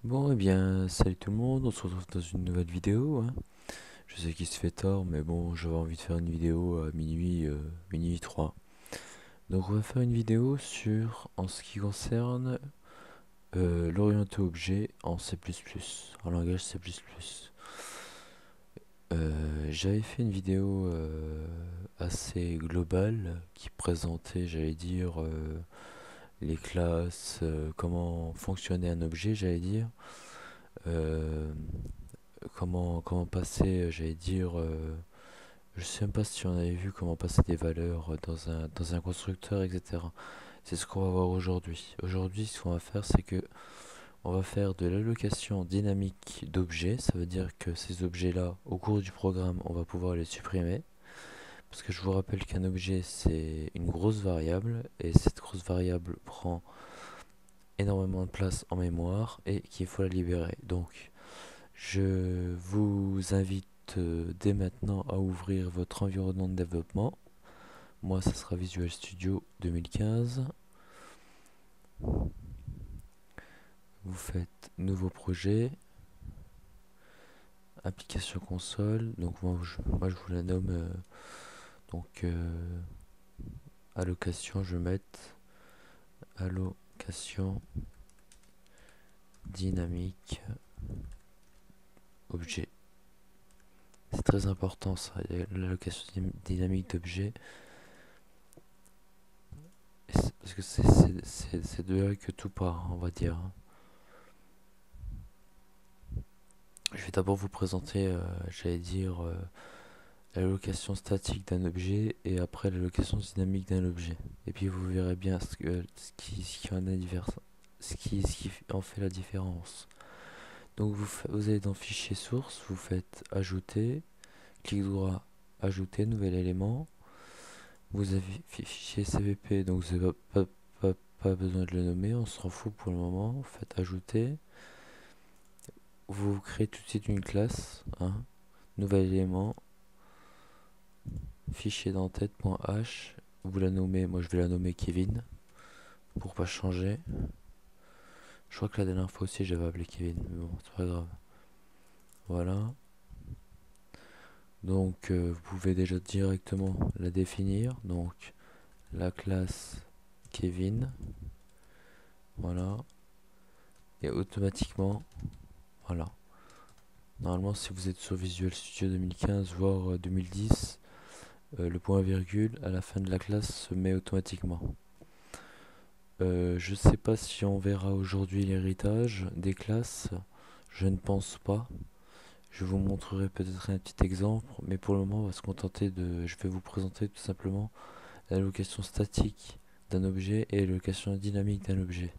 Bon, eh bien, salut tout le monde, on se retrouve dans une nouvelle vidéo, hein. Je sais qu'il se fait tard, mais bon, j'avais envie de faire une vidéo à minuit, minuit 3. Donc on va faire une vidéo en ce qui concerne l'orienté objet en C++, en langage C++. J'avais fait une vidéo assez globale qui présentait, j'allais dire, les classes, comment fonctionnait un objet, j'allais dire. Euh, comment passer, j'allais dire, je sais même pas si on avait vu comment passer des valeurs dans un constructeur, etc. C'est ce qu'on va voir aujourd'hui. Aujourd'hui, ce qu'on va faire, c'est que on va faire de l'allocation dynamique d'objets. Ça veut dire que ces objets-là, au cours du programme, on va pouvoir les supprimer. Parce que je vous rappelle qu'un objet, c'est une grosse variable, et cette grosse variable prend énormément de place en mémoire, et qu'il faut la libérer. Donc, je vous invite dès maintenant à ouvrir votre environnement de développement. Moi, ça sera Visual Studio 2015. Vous faites nouveau projet, application console. Donc moi, je vous la nomme donc allocation. Je vais mettre allocation dynamique objet. C'est très important ça, l'allocation dynamique d'objet. Parce que c'est de là que tout part, on va dire. Je vais d'abord vous présenter, j'allais dire, l'allocation statique d'un objet et après l'allocation dynamique d'un objet. Et puis vous verrez bien ce qui en fait la différence. Donc vous allez dans Fichier source, vous faites Ajouter, clic droit, Ajouter, nouvel élément. Vous avez Fichier CVP, donc vous n'avez pas besoin de le nommer, on s'en fout pour le moment. Vous faites Ajouter. Vous créez tout de suite une classe, hein, nouvel élément, fichier d'entête.h, vous la nommez, moi je vais la nommer Kevin, pour pas changer. Je crois que la dernière fois aussi j'avais appelé Kevin, mais bon, c'est pas grave. Voilà. Donc vous pouvez déjà directement la définir. Donc la classe Kevin, voilà. Et automatiquement, voilà. Normalement, si vous êtes sur Visual Studio 2015, voire 2010, le point virgule à la fin de la classe se met automatiquement. Je sais pas si on verra aujourd'hui l'héritage des classes. Je ne pense pas. Je vous montrerai peut-être un petit exemple, mais pour le moment, on va se contenter de. Je vais vous présenter tout simplement l'allocation statique d'un objet et l'allocation dynamique d'un objet.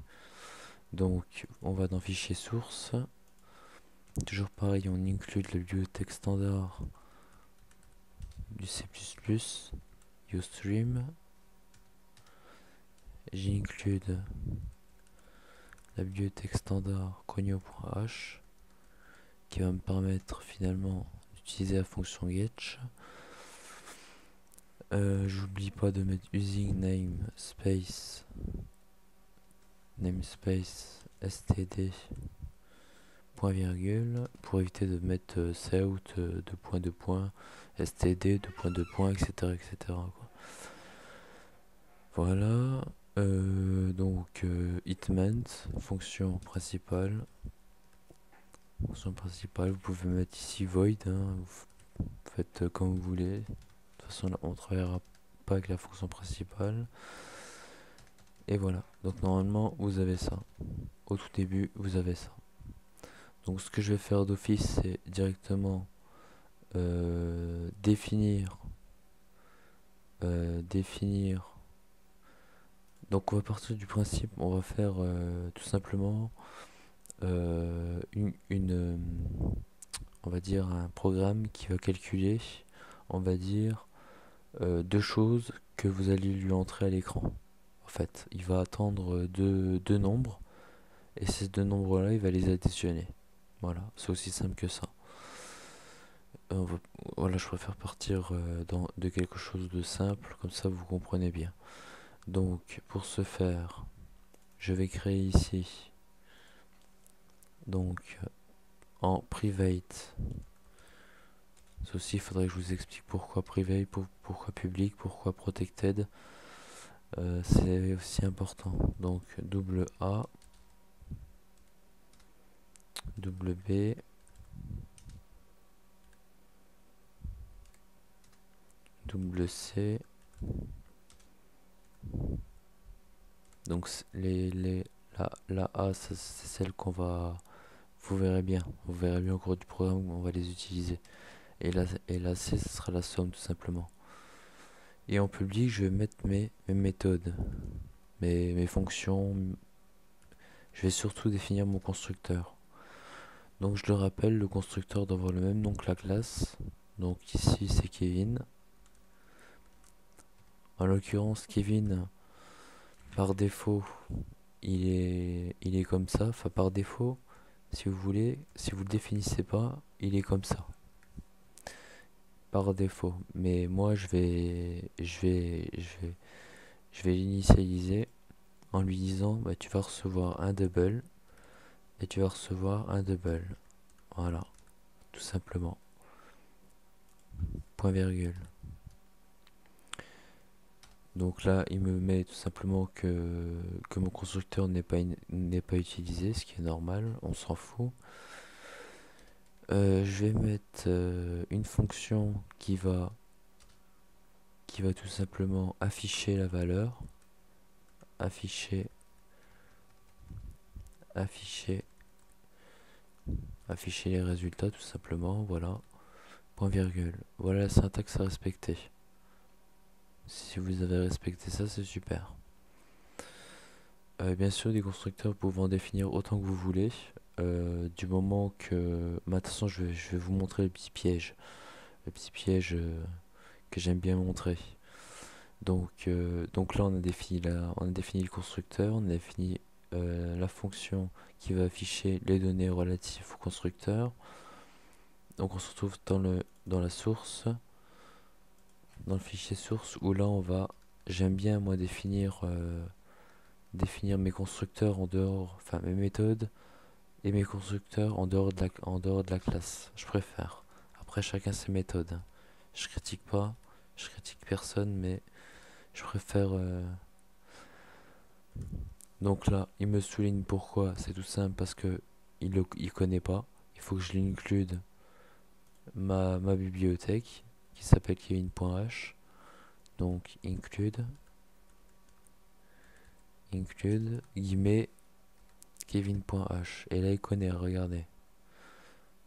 Donc, on va dans Fichier source. Toujours pareil, on inclut la bibliothèque standard du C++, Ustream. J'include la bibliothèque standard conio.h qui va me permettre finalement d'utiliser la fonction getch. J'oublie pas de mettre using namespace std point virgule pour éviter de mettre cout deux points std deux points etc etc quoi. Voilà. Donc hitment fonction principale, vous pouvez mettre ici void, hein, vous faites comme vous voulez. De toute façon là, on ne travaillera pas avec la fonction principale. Et voilà, donc normalement vous avez ça. Au tout début vous avez ça. Donc ce que je vais faire d'office, c'est directement définir. Donc on va partir du principe, on va faire tout simplement on va dire un programme qui va calculer, on va dire deux choses que vous allez lui entrer à l'écran. En fait, il va attendre deux nombres et ces deux nombres-là, il va les additionner. Voilà, c'est aussi simple que ça. Voilà, je préfère partir de quelque chose de simple, comme ça vous comprenez bien. Donc, pour ce faire, je vais créer ici Donc en private, ceci il faudrait que je vous explique pourquoi private, pourquoi public, pourquoi protected. C'est aussi important. Donc double A, double B, double C. Donc la A, c'est celle qu'on va... Vous verrez bien au cours du programme où on va les utiliser. Et la C, ce sera la somme tout simplement. Et en public, je vais mettre mes méthodes, mes fonctions. Je vais surtout définir mon constructeur. Donc je le rappelle, le constructeur doit avoir le même nom que la classe. Donc ici, c'est Kevin. En l'occurrence, Kevin, par défaut, il est comme ça. Enfin, par défaut, si vous voulez, si vous le définissez pas, il est comme ça. Par défaut. Mais moi, je vais l'initialiser en lui disant, bah, tu vas recevoir un double et tu vas recevoir un double. Voilà, tout simplement. Point virgule. Donc là, il me met tout simplement que mon constructeur n'est pas utilisé, ce qui est normal, on s'en fout. Je vais mettre une fonction qui va tout simplement afficher la valeur. Afficher, afficher, afficher les résultats tout simplement, voilà. Point virgule. Voilà la syntaxe à respecter. Si vous avez respecté ça, c'est super. Bien sûr, des constructeurs pouvant définir autant que vous voulez. Du moment que... de toute façon, je vais vous montrer le petit piège. Le petit piège que j'aime bien montrer. Donc là, on a défini le constructeur, on a défini la fonction qui va afficher les données relatives au constructeur. Donc on se retrouve dans la source, dans le fichier source, où là j'aime bien moi définir mes constructeurs en dehors, enfin mes méthodes et mes constructeurs en dehors de la classe. Je préfère. Après, chacun ses méthodes. Je critique pas, je critique personne, mais je préfère. Donc là, il me souligne pourquoi. C'est tout simple parce que il connaît pas. Il faut que je l'include ma bibliothèque qui s'appelle Kevin.h. Donc include guillemets Kevin.h. Et là, il connaît. Regardez.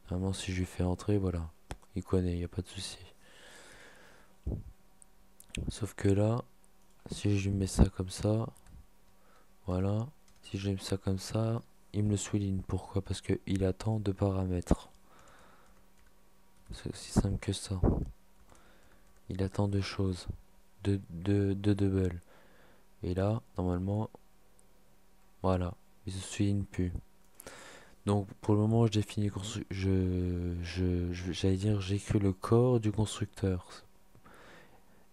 Vraiment, si je lui fais entrer, voilà. Il connaît, il n'y a pas de souci. Sauf que là, si je lui mets ça comme ça, voilà. Si je lui mets ça comme ça, il me le souligne. Pourquoi? Parce qu'il attend deux paramètres. C'est aussi simple que ça. Il attend deux choses. Deux doubles. Et là, normalement, voilà. Il se souligne plus. Donc pour le moment, je définis j'allais dire, j'écris le corps du constructeur.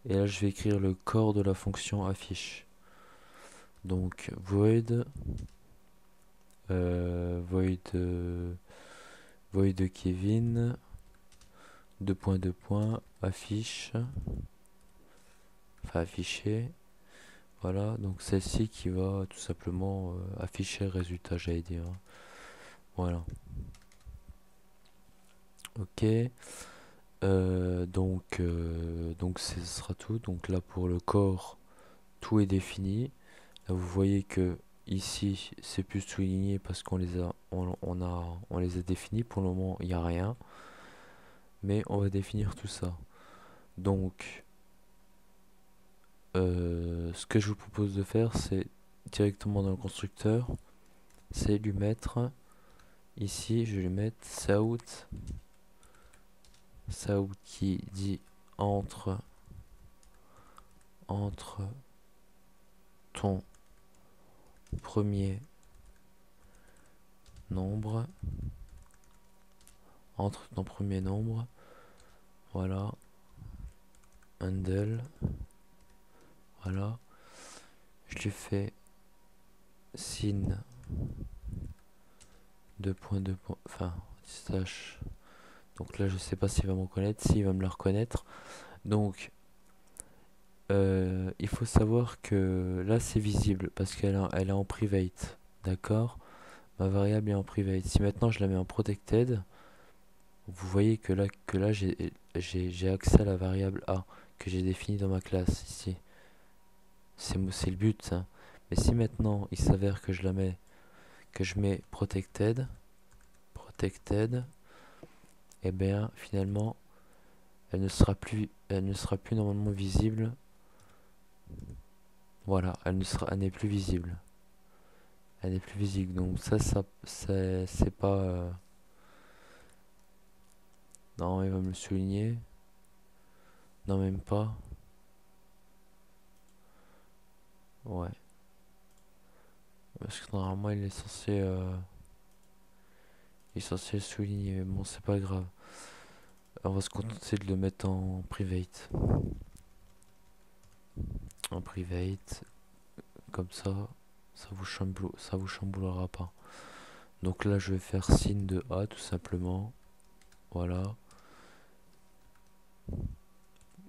Et là, je vais écrire le corps de la fonction affiche. Donc void void void Kevin deux points affiche, enfin afficher. Voilà, donc celle-ci qui va tout simplement afficher le résultat, j'allais dire. Voilà. Ok. Donc ce sera tout. Donc là pour le corps, tout est défini. Là vous voyez que ici c'est plus souligné parce qu'on les a on les a définis. Pour le moment il n'y a rien. Mais on va définir tout ça. Donc ce que je vous propose de faire, c'est directement dans le constructeur, c'est lui mettre ici, je vais lui mettre Saout qui dit entre ton premier nombre, voilà, handle, voilà, je lui fais signe deux points, enfin, slash. Donc là, je sais pas s'il va me reconnaître, s'il va me la reconnaître. Donc, il faut savoir que là, c'est visible parce elle est en private. D'accord? Ma variable est en private. Si maintenant je la mets en protected, vous voyez que là j'ai accès à la variable A que j'ai définie dans ma classe ici. C'est le but, ça. Mais si maintenant il s'avère que je mets protected, et bien finalement elle ne sera plus normalement visible. Voilà, elle n'est plus visible. Elle n'est plus visible. Donc ça c'est pas. Non, il va me le souligner. Non, même pas. Ouais. Parce que normalement il est censé le souligner. Mais bon, c'est pas grave. On va se contenter de le mettre en private. En private. Comme ça vous chamboulera pas. Donc là, je vais faire signe de A tout simplement. Voilà.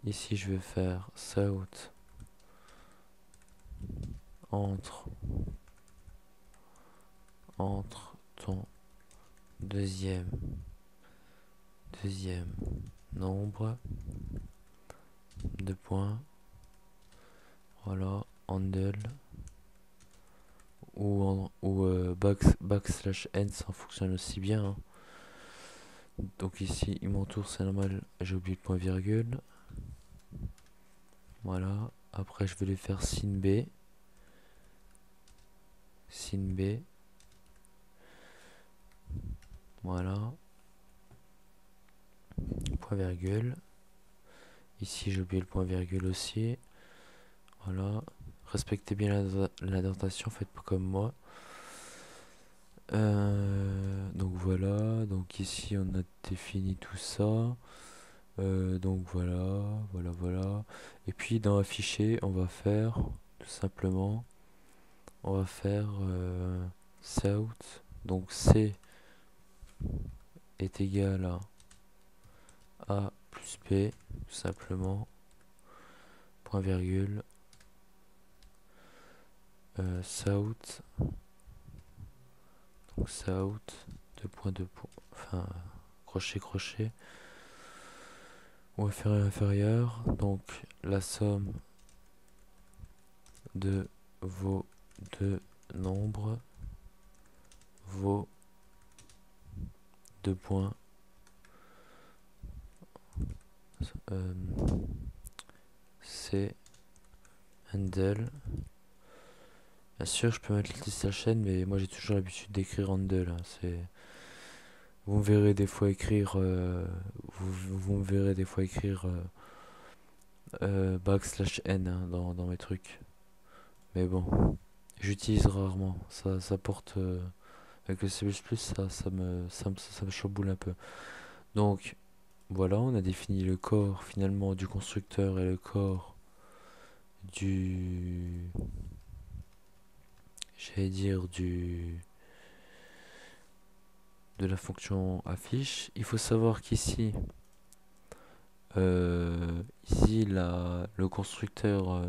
Ici, je vais faire south entre ton deuxième nombre de points. Voilà. Handle ou backslash n, ça fonctionne aussi bien, hein. Donc ici il m'entoure, c'est normal, j'ai oublié le point virgule. Voilà, après je vais lui faire signe B, voilà, point virgule. Ici j'ai oublié le point virgule aussi. Voilà, respectez bien l'indentation, faites pas comme moi. Donc voilà, donc ici on a défini tout ça. Donc voilà. Et puis dans afficher, on va faire tout simplement, on va faire south. Donc C est égal à A plus B, tout simplement, point virgule, south, donc south, deux points, enfin, crochet, ou inférieur, donc la somme de vos deux nombres vaut deux points, c'est handle. Bien sûr, je peux mettre le liste à la chaîne, mais moi j'ai toujours l'habitude d'écrire handle, hein. Vous me verrez des fois écrire, vous me verrez des fois écrire backslash n, hein, dans mes trucs. Mais bon, j'utilise rarement. Ça porte avec le C++, ça me chamboule un peu. Donc voilà, on a défini le corps finalement du constructeur et le corps du, j'allais dire de la fonction affiche. Il faut savoir qu'ici, le constructeur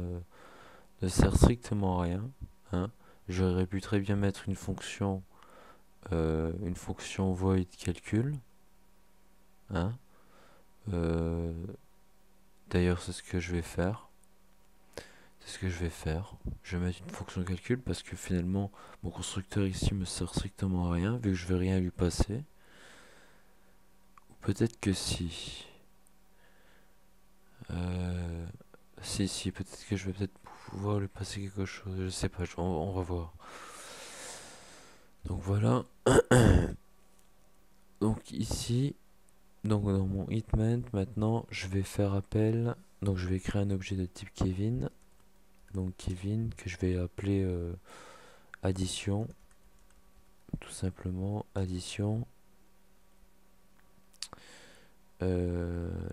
ne sert strictement à rien, hein. J'aurais pu très bien mettre une fonction void calcul, hein. D'ailleurs, c'est ce que je vais faire. Je vais mettre une fonction calcul parce que finalement, mon constructeur ici me sert strictement à rien vu que je vais rien lui passer. Ou peut-être que si. Si, peut-être que je vais peut-être pouvoir lui passer quelque chose. Je sais pas, on va voir. Donc voilà. Donc ici, donc dans mon hitment, maintenant, je vais faire appel. Donc je vais créer un objet de type Kevin. Donc Kevin, que je vais appeler addition. Tout simplement, addition. Là,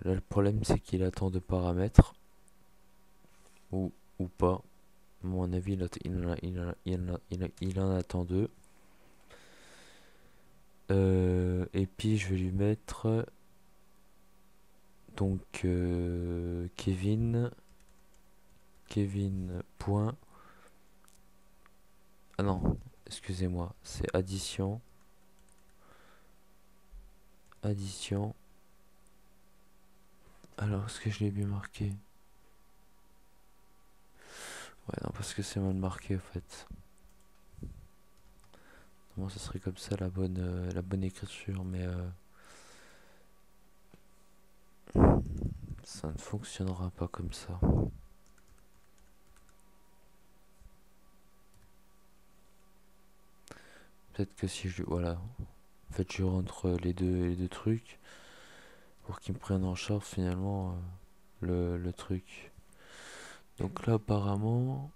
le problème, c'est qu'il attend deux paramètres. Ou pas. À mon avis, il en attend deux. Et puis je vais lui mettre donc Kevin point. Ah non, excusez-moi, c'est addition. Alors, est-ce que je l'ai bien marqué? Ouais, non, parce que c'est mal marqué en fait. Moi, ça serait comme ça la bonne écriture, mais ça ne fonctionnera pas comme ça. Peut-être que si je... Voilà. En fait, je rentre les deux trucs pour qu'ils me prennent en charge finalement le truc. Donc là, apparemment,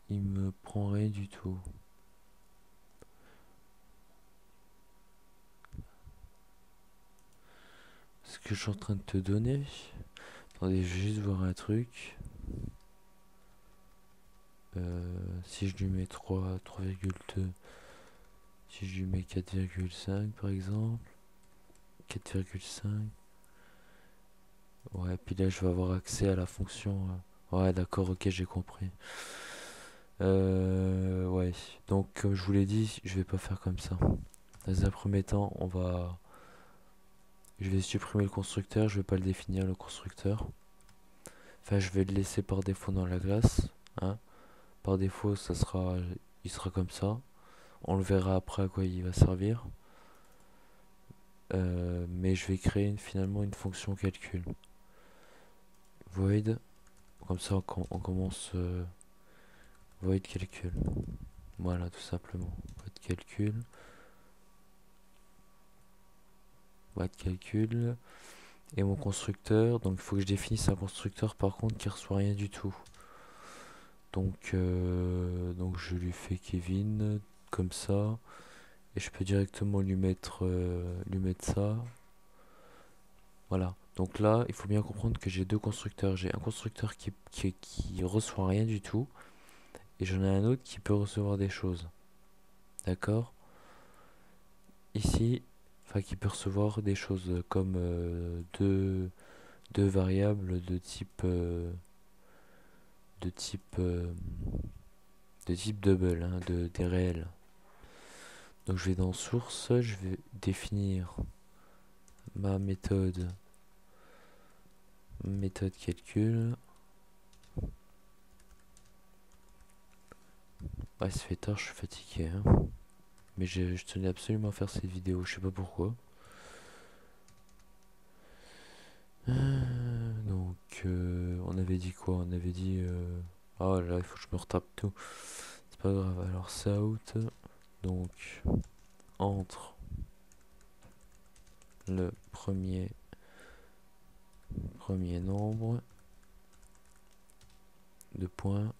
il me prend rien du tout. Ce que je suis en train de te donner. Attendez, je vais juste voir un truc. Si je lui mets 3,2, si je lui mets 4,5 par exemple, 4,5, ouais, puis là je vais avoir accès à la fonction. Ouais, d'accord, ok, j'ai compris. Ouais, donc comme je vous l'ai dit, je vais pas faire comme ça. Dans un premier temps, je vais supprimer le constructeur, je vais pas le définir le constructeur. Enfin, je vais le laisser par défaut dans la classe, hein. Par défaut, il sera comme ça. On le verra après à quoi il va servir. Mais je vais créer finalement une fonction calcul. Void, comme ça on commence void calcul. Voilà, tout simplement. Void calcul. Et mon constructeur, donc il faut que je définisse un constructeur par contre qui reçoit rien du tout. Donc je lui fais Kevin comme ça. Et je peux directement lui mettre ça. Voilà. Donc là, il faut bien comprendre que j'ai deux constructeurs. J'ai un constructeur qui reçoit rien du tout. Et j'en ai un autre qui peut recevoir des choses. D'accord? Ici, enfin qui peut recevoir des choses comme deux variables de type euh, de type double, hein, des réels. Donc je vais dans source, je vais définir ma méthode calcul. Ouais, ça fait tard, je suis fatigué, hein. Mais je tenais absolument à faire cette vidéo, je sais pas pourquoi. On avait dit quoi? On avait dit... Ah là, il faut que je me retape tout. C'est pas grave, alors ça out. Donc, entre le premier nombre de points,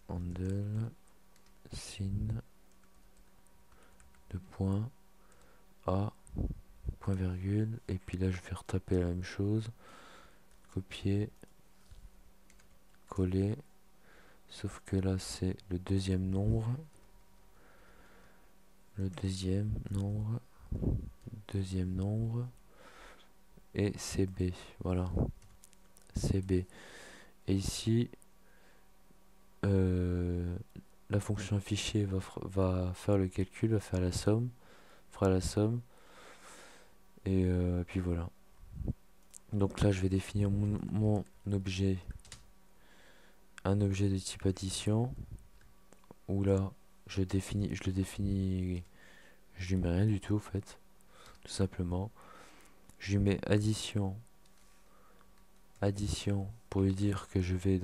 handle, sin, de points, a, point virgule, et puis là je vais retaper la même chose, copier, coller, sauf que là c'est le deuxième nombre, et CB, voilà, CB. Et ici, la fonction affichée va faire le calcul, va faire la somme, fera la somme, et puis voilà. Donc là, je vais définir mon objet, un objet de type addition, où là, je le définis, je lui mets rien du tout en fait, tout simplement. Je lui mets addition pour lui dire que je vais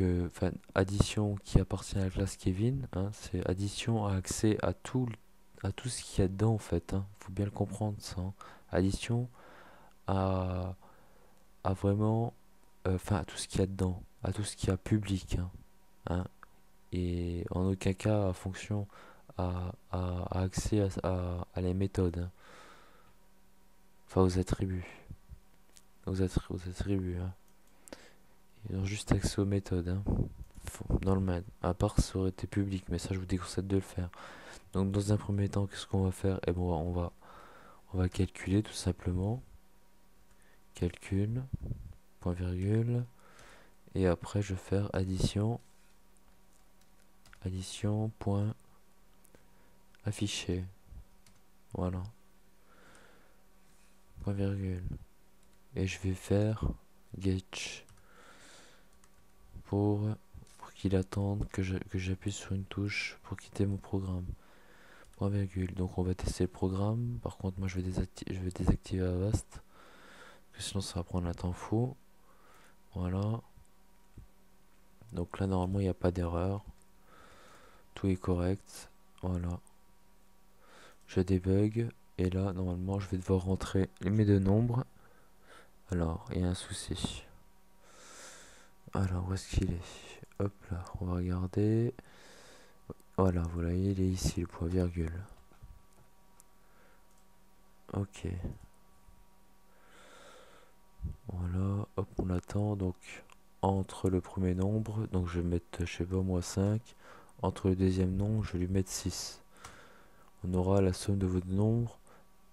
enfin, addition qui appartient à la classe Kevin, hein, c'est addition a accès à tout ce qu'il y a dedans en fait, hein. Faut bien le comprendre ça, hein. Addition à vraiment, enfin à tout ce qu'il y a dedans, à tout ce qu'il y a public, hein, hein. Et en aucun cas fonction a accès à les méthodes, hein. Enfin aux attributs, hein. Ils ont juste accès aux méthodes, hein. Dans le main. À part ça aurait été public, mais ça je vous déconseille de le faire. Donc dans un premier temps, qu'est-ce qu'on va faire? Eh bon, on va calculer tout simplement. Calcul, point virgule. Et après je vais faire addition. Addition, point affiché. Voilà. Point virgule. Et je vais faire getch pour qu'il attende que j'appuie sur une touche pour quitter mon programme. Point virgule. Donc on va tester le programme. Par contre moi je vais désactiver Avast. Parce que sinon ça va prendre un temps fou. Voilà. Donc là normalement il n'y a pas d'erreur. Tout est correct. Voilà. Je débug. Et là normalement je vais devoir rentrer mes deux nombres. Alors il y a un souci. Alors où est-ce qu'il est? Hop là, on va regarder. Voilà, vous voyez, il est ici le point virgule. Ok. Voilà, hop, on attend. Donc, entre le premier nombre, donc je vais mettre, je sais pas moi, 5. Entre le deuxième nombre, je vais lui mettre 6. On aura la somme de vos nombres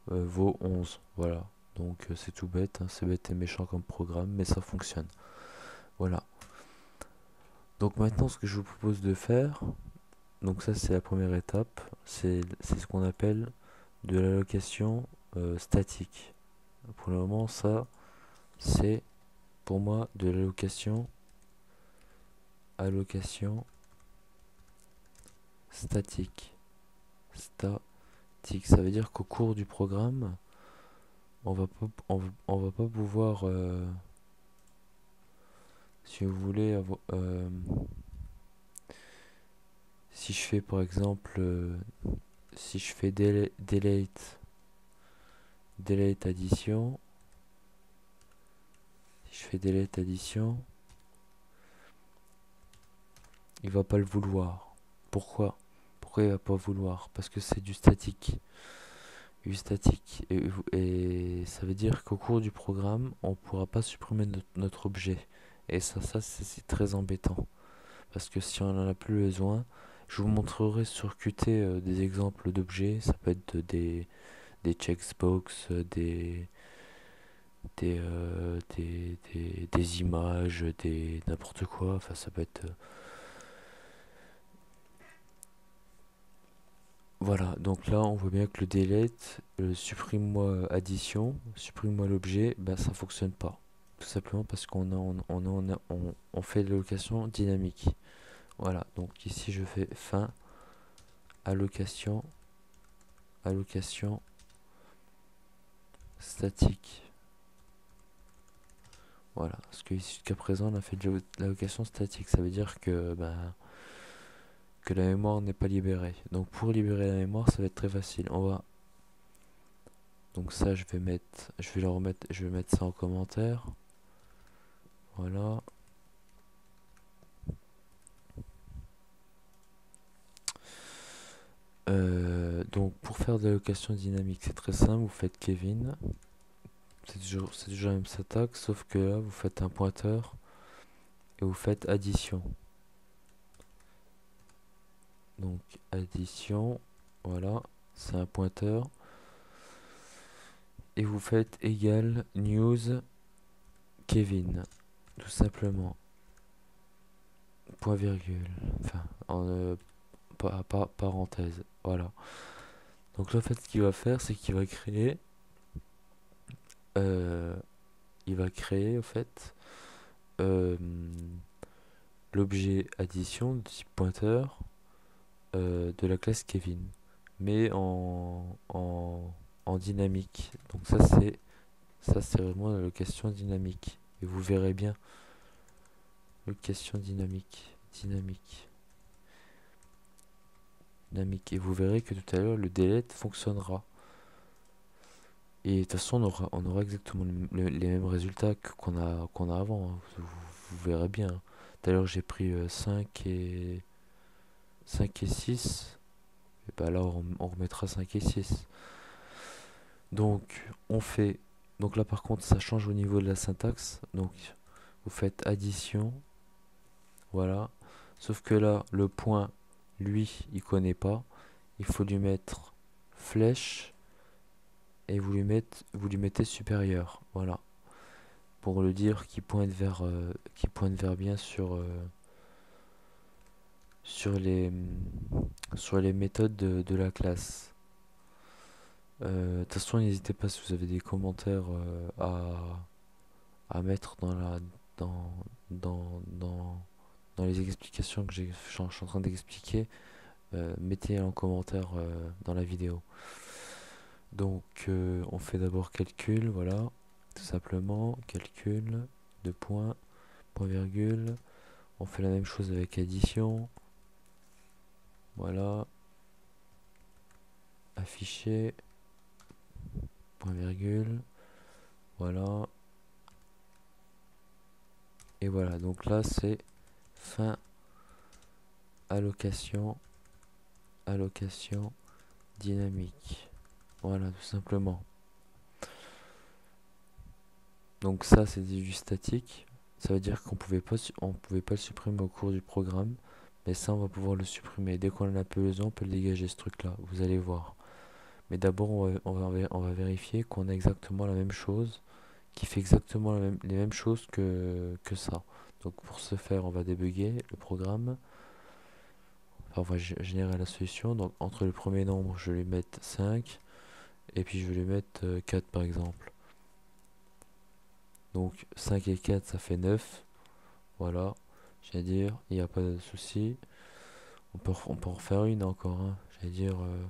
vaut 11. Voilà. Donc, c'est tout bête, hein, c'est bête et méchant comme programme, mais ça fonctionne. Voilà. Donc maintenant, ce que je vous propose de faire, donc ça c'est la première étape, c'est ce qu'on appelle de l'allocation statique. Pour le moment, ça, c'est pour moi de l'allocation statique. Statique, ça veut dire qu'au cours du programme, on va pas pouvoir, si vous voulez, si je fais par exemple, si je fais delete addition, si je fais delete addition, il va pas le vouloir. Pourquoi? Pourquoi il va pas vouloir? Parce que c'est du statique. Du statique. Et ça veut dire qu'au cours du programme, on pourra pas supprimer notre objet. Et ça c'est très embêtant. Parce que si on en a plus besoin, je vous montrerai sur Qt des exemples d'objets. Ça peut être des checkbox, des images, n'importe quoi. Enfin, ça peut être. Voilà, donc là on voit bien que le delete, supprime-moi addition, supprime-moi l'objet, ben ça fonctionne pas. Tout simplement parce on fait de l'allocation dynamique. Voilà, donc ici je fais fin, allocation statique. Voilà, parce que jusqu'à présent on a fait de l'allocation statique, ça veut dire que la mémoire n'est pas libérée. Donc pour libérer la mémoire, ça va être très facile. Donc ça je vais mettre ça en commentaire. Voilà. Donc pour faire de l'allocation dynamique, c'est très simple, vous faites Kevin. C'est toujours la même syntaxe, sauf que là vous faites un pointeur et vous faites addition. Donc addition, voilà, c'est un pointeur. Et vous faites égal news Kevin, tout simplement. Point virgule, enfin, parenthèse, voilà. Donc là, en fait, ce qu'il va faire, c'est qu'il va créer, en fait, l'objet addition de type pointeur de la classe Kevin, mais en dynamique. Donc ça c'est vraiment la location dynamique. Et vous verrez bien, location dynamique. Et vous verrez que tout à l'heure le delete fonctionnera. Et de toute façon on aura exactement les mêmes résultats qu'on a avant, hein. Vous verrez bien. Tout à l'heure j'ai pris 5 et 6. Et bah là on remettra 5 et 6. Donc on fait. Donc là par contre ça change au niveau de la syntaxe. Donc vous faites addition, voilà. Sauf que là, le point, lui, il connaît pas. Il faut lui mettre flèche et vous lui mettez supérieur, voilà. Pour le dire qui pointe vers bien sur sur les méthodes de la classe. De toute façon, n'hésitez pas si vous avez des commentaires à mettre dans, dans, dans les explications que je suis en train d'expliquer. Mettez en commentaire dans la vidéo. Donc, on fait d'abord calcul, voilà, tout simplement, calcul, de points, point virgule. On fait la même chose avec addition, voilà, afficher, point virgule, voilà, et voilà. Donc là, c'est fin allocation dynamique. Voilà, tout simplement. Donc ça, c'est du statique. Ça veut dire on pouvait pas le supprimer au cours du programme. Mais ça, on va pouvoir le supprimer. Dès qu'on en a peu besoin, on peut le dégager, ce truc-là. Vous allez voir. Mais d'abord, on va vérifier qu'on a exactement la même chose, qui fait exactement les mêmes choses que ça. Donc pour ce faire, on va débugger le programme. Enfin, on va générer la solution. Donc entre le premier nombre, je vais lui mettre 5. Et puis je vais lui mettre 4 par exemple. Donc 5 et 4, ça fait 9. Voilà. J'allais dire, il n'y a pas de souci. On peut en refaire une encore. Hein. J'allais dire, on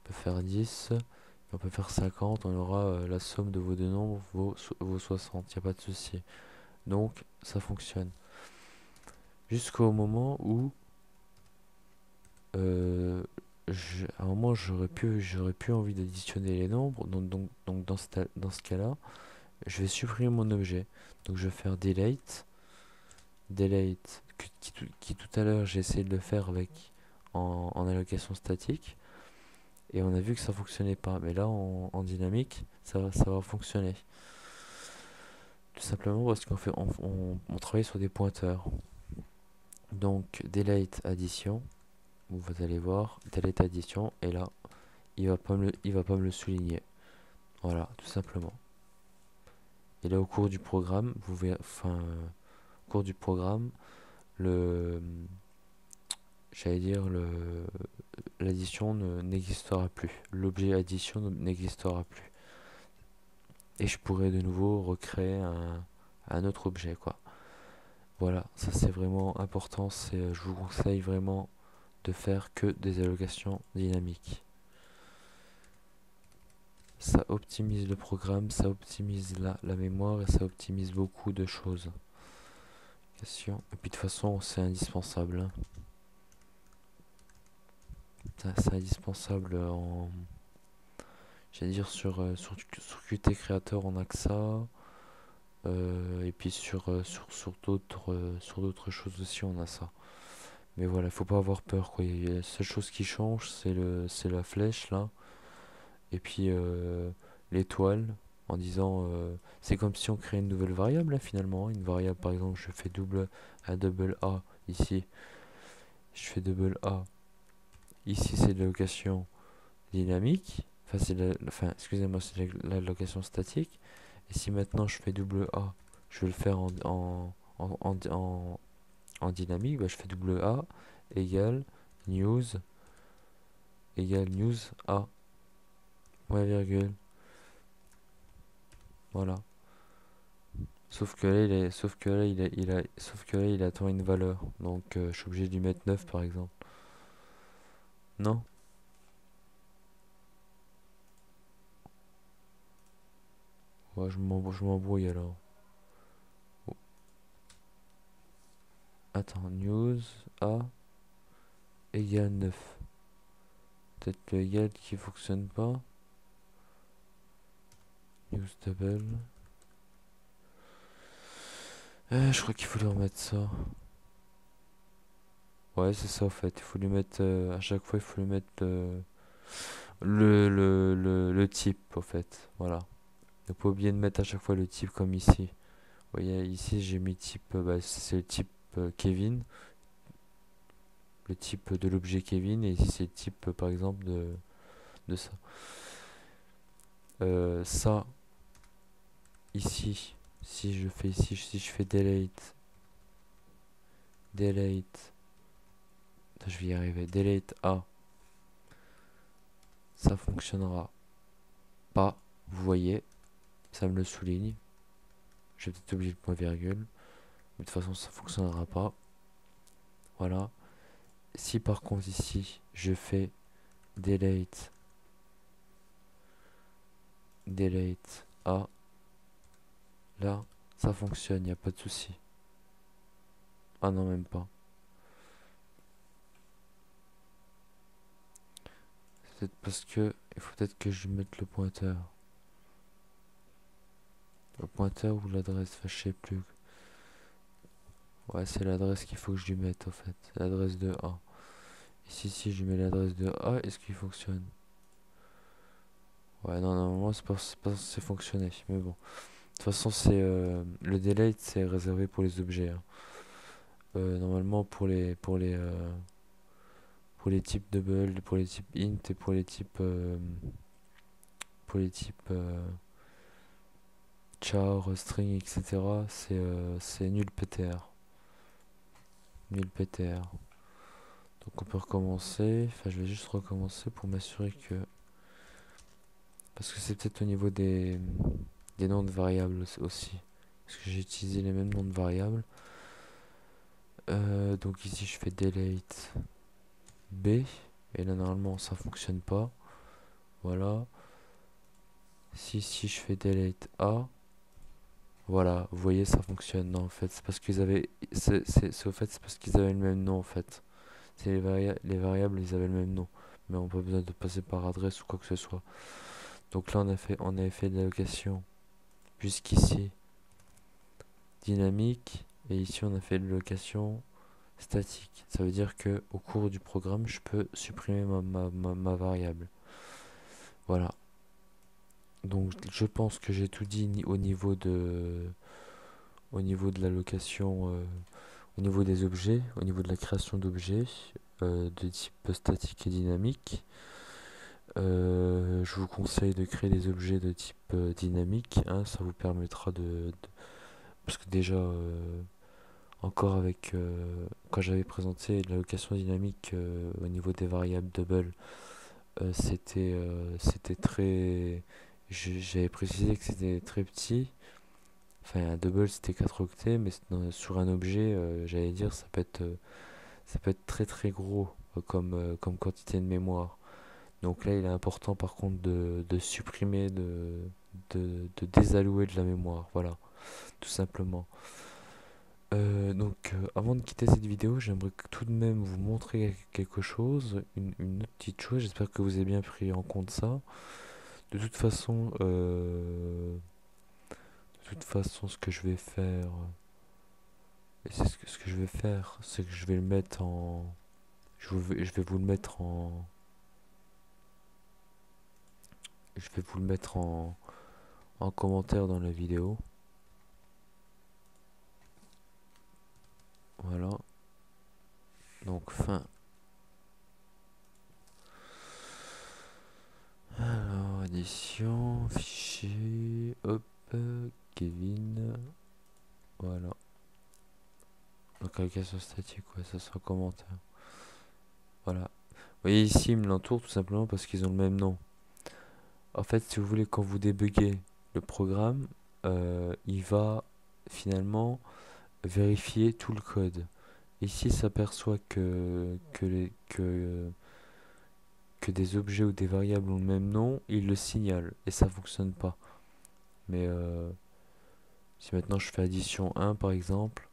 peut faire 10. On peut faire 50. On aura la somme de vos deux nombres, vos 60. Il n'y a pas de souci. Donc ça fonctionne. Jusqu'au moment où à un moment j'aurais pu envie d'additionner les nombres. Donc dans ce cas-là, je vais supprimer mon objet. Donc je vais faire delete qui tout à l'heure j'ai essayé de le faire avec en allocation statique et on a vu que ça fonctionnait pas, mais là en dynamique ça va fonctionner tout simplement parce on travaille sur des pointeurs. Donc delete addition, vous allez voir delete addition, et là il va pas me le souligner, voilà, tout simplement. Et là au cours du programme vous verrez, au cours du programme, le j'allais dire l'addition n'existera plus. L'objet addition n'existera plus. Et je pourrais de nouveau recréer un autre objet, quoi. Voilà, ça c'est vraiment important. Je vous conseille vraiment de faire que des allocations dynamiques. Ça optimise le programme, ça optimise la mémoire et ça optimise beaucoup de choses. Question. Et puis de toute façon, c'est indispensable. Hein. C'est indispensable j'allais dire sur Qt Creator on a que ça. Et puis sur d'autres choses aussi on a ça. Mais voilà, il faut pas avoir peur quoi. La seule chose qui change c'est la flèche là. Et puis l'étoile en disant c'est comme si on crée une nouvelle variable là, finalement. Une variable par exemple je fais double A ici. Je fais double A. Ici c'est de l'allocation dynamique. Enfin excusez-moi, c'est l'allocation statique. Et si maintenant je fais double A, je vais le faire en dynamique, bah, je fais double A égale news A, point virgule. Voilà. Sauf que là, il attend une valeur. Donc, je suis obligé de lui mettre 9 par exemple. Non? Ouais, je m'embrouille alors. Oh. Attends, news A égale 9. Peut-être le égal qui fonctionne pas. News double. Je crois qu'il faut lui remettre ça. Ouais, c'est ça en fait. Il faut lui mettre à chaque fois, il faut lui mettre le type en fait. Voilà. Ne pas oublier de mettre à chaque fois le type comme ici. voyez ici j'ai mis type, c'est le type Kevin, le type de l'objet Kevin, et ici c'est le type par exemple de ça. Ça, ici, si je fais ici, si je fais delete, je vais y arriver, delete A, ça fonctionnera pas, vous voyez, ça me le souligne. Je vais peut-être oublier le point virgule, mais de toute façon ça fonctionnera pas. Voilà. Si par contre ici je fais delete A, là ça fonctionne, il n'y a pas de souci. Ah non, même pas. C'est peut-être parce que il faut peut-être que je mette le pointeur. Le pointeur ou l'adresse, enfin, je sais plus. Ouais, c'est l'adresse qu'il faut que je lui mette en fait. L'adresse de A. Ici, si je mets l'adresse de A, est-ce qu'il fonctionne? Ouais, non, normalement, c'est pas censé fonctionner. Mais bon. De toute façon, c'est le delete, c'est réservé pour les objets, hein. Normalement, pour les types double, pour les types int et pour les types char, string, etc. C'est nul PTR. Nul PTR. Donc on peut recommencer. Enfin, je vais juste recommencer pour m'assurer que... Parce que c'est peut-être au niveau des noms de variables aussi. Parce que j'ai utilisé les mêmes noms de variables. Donc ici je fais delete B. Et là normalement ça fonctionne pas. Voilà. Si je fais delete A. Voilà, vous voyez ça fonctionne. Non, en fait c'est parce qu'ils avaient... au fait c'est parce qu'ils avaient le même nom en fait. C'est les variables ils avaient le même nom. Mais on n'a pas besoin de passer par adresse ou quoi que ce soit. Donc là on avait fait de l'allocation jusqu'ici dynamique, et ici on a fait de l'allocation statique. Ça veut dire que au cours du programme je peux supprimer ma variable. Voilà. Donc je pense que j'ai tout dit au niveau de l'allocation, au niveau des objets, au niveau de la création d'objets de type statique et dynamique. Je vous conseille de créer des objets de type dynamique, hein, ça vous permettra parce que déjà encore avec quand j'avais présenté l'allocation dynamique au niveau des variables double, c'était très, j'avais précisé que c'était très petit. Enfin, un double c'était 4 octets, mais sur un objet, j'allais dire, ça peut être très très gros comme quantité de mémoire. Donc là, il est important par contre de supprimer, de désallouer de la mémoire. Voilà, tout simplement. Avant de quitter cette vidéo, j'aimerais tout de même vous montrer quelque chose, une autre petite chose. J'espère que vous avez bien pris en compte ça. De toute façon, ce que je vais faire, et c'est ce que je vais faire, c'est que je vais le mettre en, je vais vous le mettre en, je vais vous le mettre en commentaire dans la vidéo. Voilà. Donc fin. Alors addition, fichier, hop, Kevin. Voilà. Donc allocation statique, ouais, ça sera commentaire. Voilà. Vous voyez ici, ils me l'entourent tout simplement parce qu'ils ont le même nom. En fait, si vous voulez, quand vous débuguez le programme, il va finalement vérifier tout le code. Ici, s'aperçoit que des objets ou des variables ont le même nom, il le signale et ça fonctionne pas. Mais si maintenant je fais addition 1 par exemple,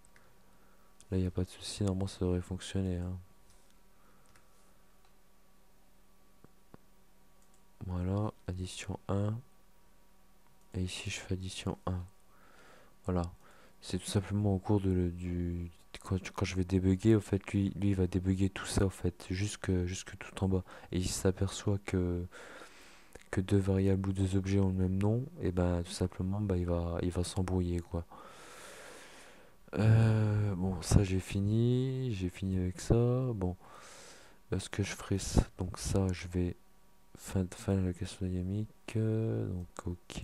là il n'y a pas de souci, normalement ça devrait fonctionner, hein. Voilà, addition 1. Et ici je fais addition 1. Voilà. C'est tout simplement au cours quand je vais débugger, au fait, lui il va débugger tout ça, au fait, jusque tout en bas. Et il s'aperçoit que deux variables ou deux objets ont le même nom, et ben tout simplement, bah, il va s'embrouiller, quoi. Bon, ça j'ai fini avec ça. Bon, ce que je ferai, donc ça, je vais fin de la question dynamique. Donc, ok.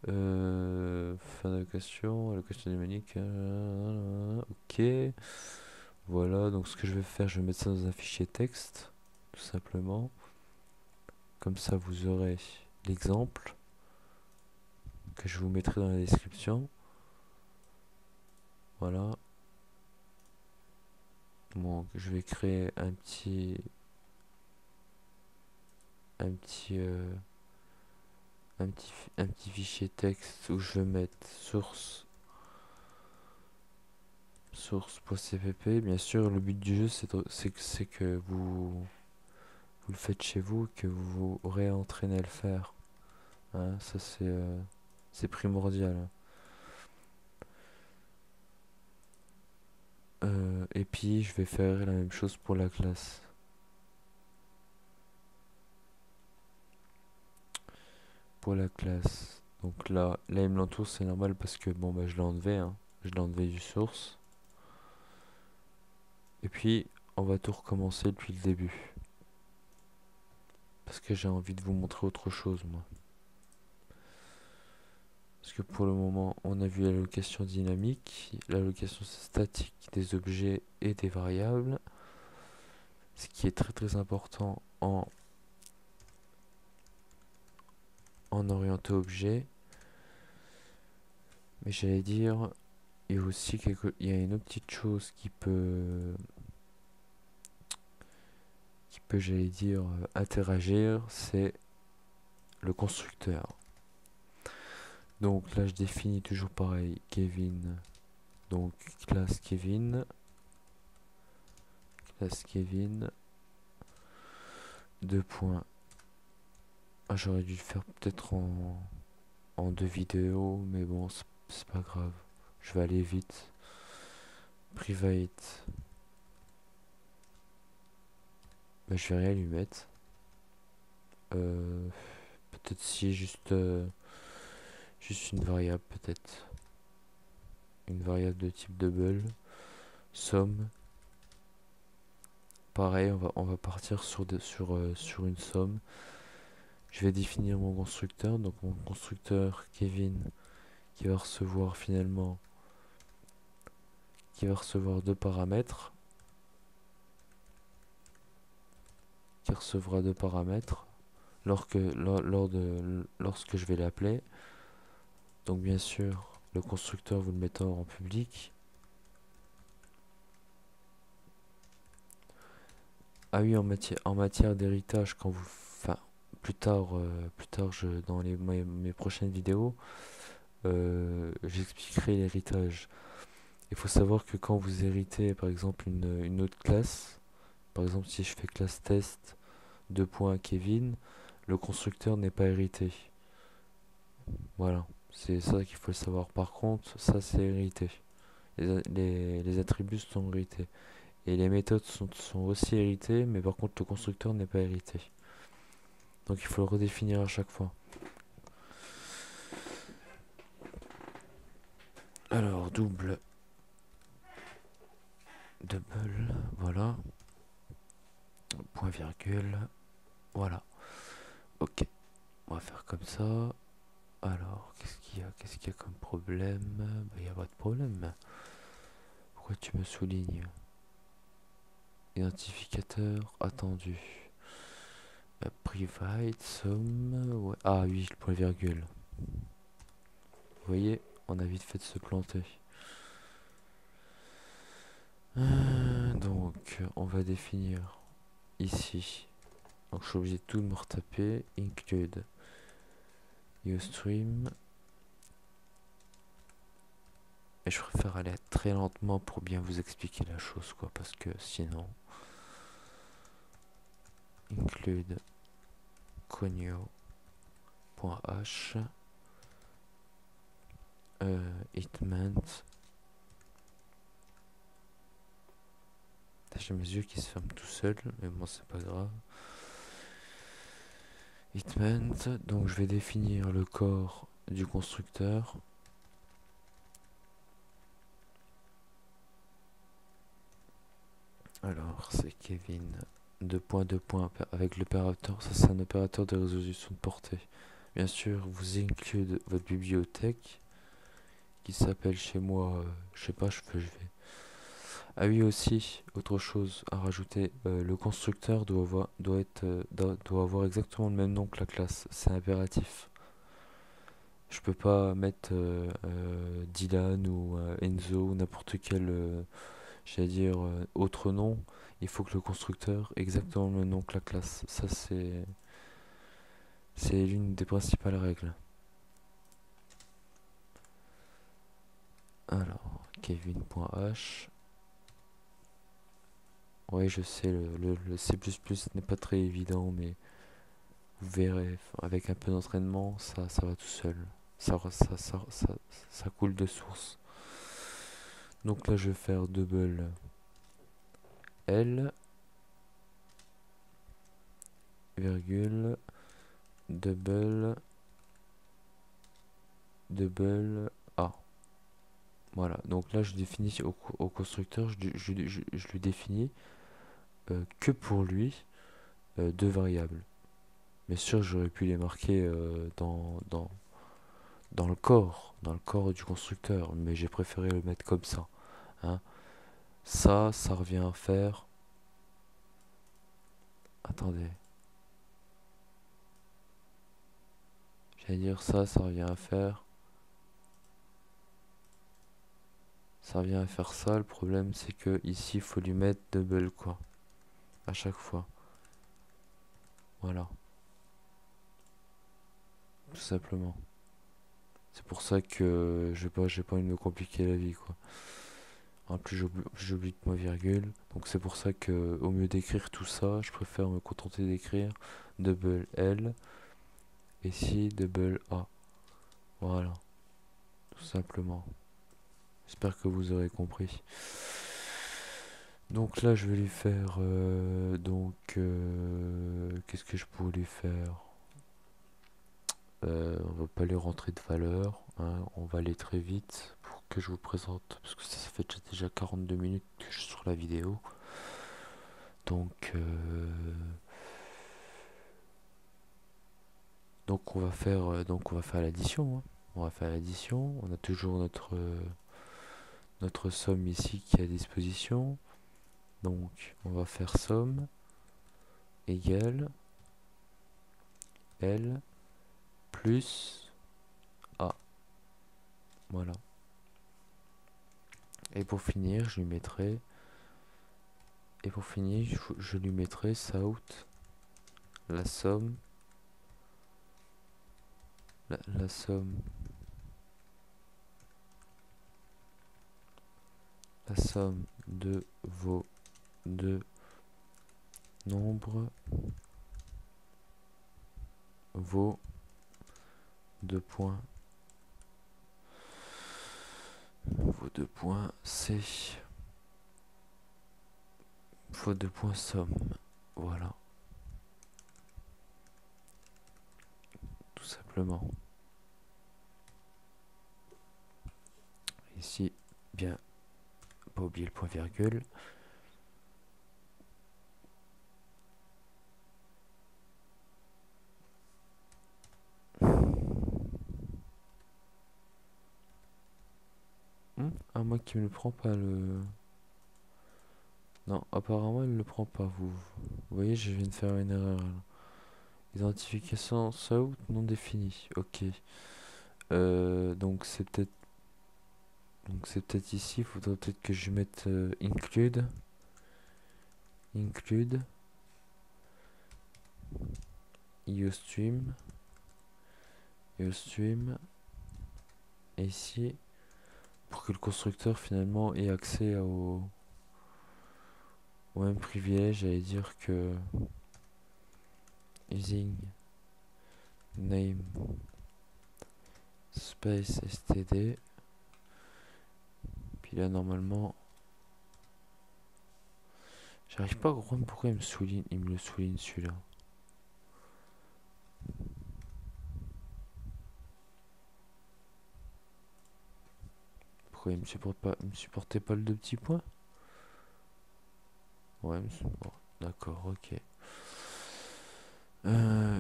Fin de la question dynamique. Ok. Voilà, donc ce que je vais faire, je vais mettre ça dans un fichier texte, tout simplement. Comme ça, vous aurez l'exemple que je vous mettrai dans la description. Voilà. Bon, je vais créer un petit, un petit fichier texte où je vais mettre source.cpp. Bien sûr, le but du jeu, c'est que vous le faites chez vous, que vous vous réentraînez à le faire. Hein, ça, c'est primordial. Et puis, je vais faire la même chose pour la classe. Pour la classe. Donc là il me l'entoure, c'est normal parce que bon, bah, je l'ai enlevé. Hein. Je l'ai enlevé du source. Et puis, on va tout recommencer depuis le début. Parce que j'ai envie de vous montrer autre chose, moi. Parce que pour le moment, on a vu l'allocation dynamique, l'allocation statique des objets et des variables. Ce qui est très très important en orienté objet. Mais j'allais dire, il y a aussi il y a une autre petite chose qui peut, j'allais dire, interagir, c'est le constructeur. Donc là, je définis toujours pareil, Kevin. Donc classe Kevin, deux points. Ah, j'aurais dû le faire peut-être en deux vidéos, mais bon, c'est pas grave. Je vais aller vite. Private. Bah, je vais rien lui mettre. Peut-être si juste une variable, peut-être. Une variable de type double. Somme. Pareil, on va partir sur une somme. Je vais définir mon constructeur. Donc mon constructeur Kevin qui va recevoir finalement deux paramètres. Qui recevra deux paramètres lorsque je vais l'appeler. Donc bien sûr, le constructeur vous le mettez en public. Ah oui, en matière d'héritage, quand vous, enfin, plus tard, dans mes prochaines vidéos, j'expliquerai l'héritage. Il faut savoir que quand vous héritez, par exemple, une autre classe, par exemple, si je fais classe test 2 points Kevin, le constructeur n'est pas hérité. Voilà, c'est ça qu'il faut le savoir. Par contre, ça c'est hérité. Les attributs sont hérités. Et les méthodes sont aussi héritées, mais par contre le constructeur n'est pas hérité. Donc il faut le redéfinir à chaque fois. Alors, double, voilà, point virgule, voilà. Ok, on va faire comme ça. Alors, qu'est-ce qu'il y a comme problème? Bah, il n'y a pas de problème. Pourquoi tu me soulignes? Identificateur attendu. Private, somme, ouais. Ah oui, le point virgule. Vous voyez, on a vite fait de se planter. Donc, on va définir ici. Donc, je suis obligé de tout me retaper. Include Ustream. Et je préfère aller très lentement pour bien vous expliquer la chose, quoi, parce que sinon. Include conio.h hitment. J'ai mes yeux qui se ferment tout seul, mais bon, c'est pas grave. Hitment, donc je vais définir le corps du constructeur. Alors, c'est Kevin. Deux points, avec l'opérateur. Ça, c'est un opérateur de résolution de portée. Bien sûr, vous incluez votre bibliothèque qui s'appelle chez moi, je sais pas, je vais. Ah oui, aussi, autre chose à rajouter, le constructeur doit avoir exactement le même nom que la classe. C'est impératif. Je peux pas mettre Dylan ou Enzo ou n'importe quel, j'allais dire, autre nom. Il faut que le constructeur ait exactement le même nom que la classe. Ça, c'est l'une des principales règles. Alors, Kevin.h. Oui, je sais, le C++ n'est pas très évident, mais vous verrez, avec un peu d'entraînement, ça va tout seul. Ça coule de source. Donc là, je vais faire double L, virgule, double A. Voilà, donc là, je définis au constructeur, je lui définis que pour lui deux variables. Bien sûr, j'aurais pu les marquer dans le corps du constructeur, mais j'ai préféré le mettre comme ça. Hein. Ça revient à faire. Attendez. J'allais dire ça revient à faire. Ça revient à faire ça. Le problème, c'est que ici, il faut lui mettre double quoi. À chaque fois. Voilà. Tout simplement. C'est pour ça que j'ai pas envie de me compliquer la vie quoi. En plus, j'oublie de ma virgule. Donc c'est pour ça que, au mieux d'écrire tout ça, je préfère me contenter d'écrire double L et ici double A. Voilà, tout simplement. J'espère que vous aurez compris. Donc là, je vais lui faire. Qu'est-ce que je pourrais lui faire? On va pas lui rentrer de valeur. Hein, on va aller très vite pour que je vous présente. Parce que ça fait déjà 42 minutes que je suis sur la vidéo. Donc, donc on va faire l'addition. Hein. On va faire l'addition. On a toujours notre somme ici qui est à disposition. Donc, on va faire somme égale L plus A. Voilà. Et pour finir, je lui mettrai. Et pour finir, je lui mettrai out la somme. La somme. La somme de vos deux nombres vaut 2 points. Vaut 2 points C. Vaut 2 points somme. Voilà. Tout simplement. Ici, bien, pas oublier le point virgule. Ah, moi qui me le prend pas le. Non, apparemment il ne le prend pas. Vous voyez, je viens de faire une erreur. Là. Identification out non définie. Ok. Donc c'est peut-être. Donc c'est peut-être ici. Il faudrait peut-être que je mette include. Include. Ustream. Ustream. Et ici. Pour que le constructeur finalement ait accès au même privilège. J'allais dire que. Using name space std. Puis là normalement j'arrive pas à comprendre pourquoi il me le souligne celui-là. Pourquoi il me supportait pas le deux petits points? Ouais, bon, d'accord, ok.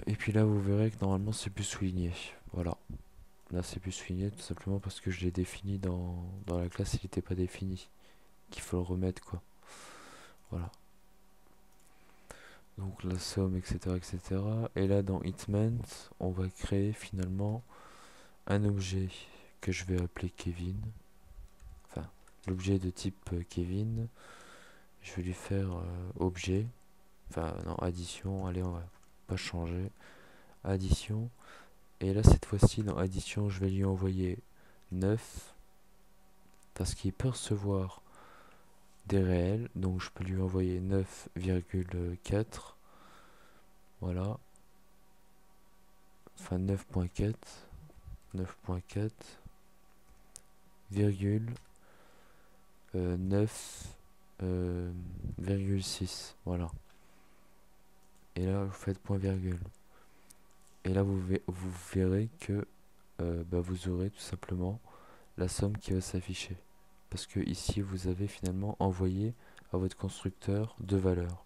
Et puis là, vous verrez que normalement, c'est plus souligné. Voilà. Là, c'est plus souligné tout simplement parce que je l'ai défini dans la classe, il n'était pas défini. Qu'il faut le remettre, quoi. Voilà. Donc la somme, etc., etc. Et là, dans Hitment, on va créer finalement un objet que je vais appeler Kevin. Enfin, l'objet de type Kevin. Je vais lui faire objet. Enfin, non, addition. Allez, on va pas changer. Addition. Et là, cette fois-ci, dans addition, je vais lui envoyer 9. Parce qu'il peut recevoir des réels. Donc, je peux lui envoyer 9,4. Voilà. Enfin, 9.4. 9.4. Virgule 9,6. Voilà. Et là, vous faites point virgule. Et là, vous verrez que bah, vous aurez tout simplement la somme qui va s'afficher. Parce que ici, vous avez finalement envoyé à votre constructeur deux valeurs.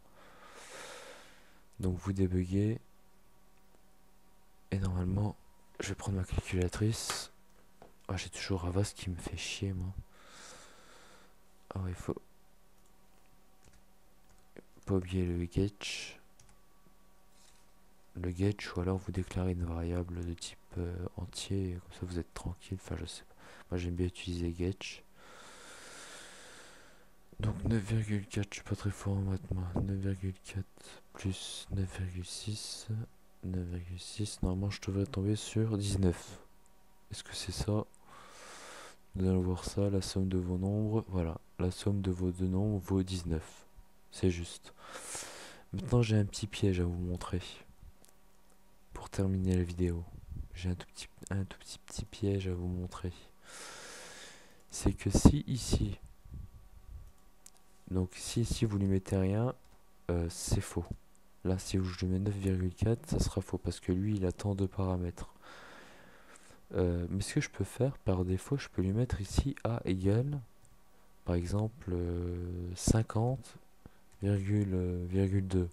Donc vous débuguez. Et normalement, je vais prendre ma calculatrice. Ah, j'ai toujours Avast qui me fait chier, moi. Ah ouais, il faut pas oublier le getch. Le getch, ou alors vous déclarez une variable de type entier, comme ça vous êtes tranquille. Enfin, je sais pas. Moi, j'aime bien utiliser getch. Donc 9,4, je suis pas très fort en maths, moi. 9,4 plus 9,6. 9,6, normalement, je devrais tomber sur 19. Est-ce que c'est ça? Nous allons voir ça, la somme de vos nombres. Voilà, la somme de vos deux nombres vaut 19. C'est juste. Maintenant, j'ai un petit piège à vous montrer pour terminer la vidéo. J'ai un tout petit piège à vous montrer. C'est que si ici, donc si ici vous lui mettez rien, c'est faux. Là, si je lui mets 9,4, ça sera faux parce que lui, il a tant de paramètres. Mais ce que je peux faire, par défaut, je peux lui mettre ici A égale, par exemple, 50,2.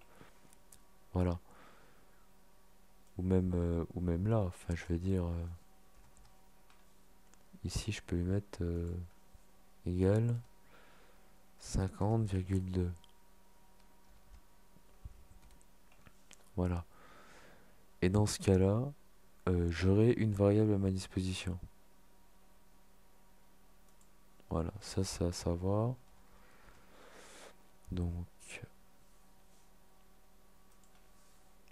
Voilà. Ou même là, enfin, je vais dire, ici, je peux lui mettre égale 50,2. Voilà. Et dans ce cas-là, j'aurai une variable à ma disposition. Voilà, ça c'est à savoir. Donc,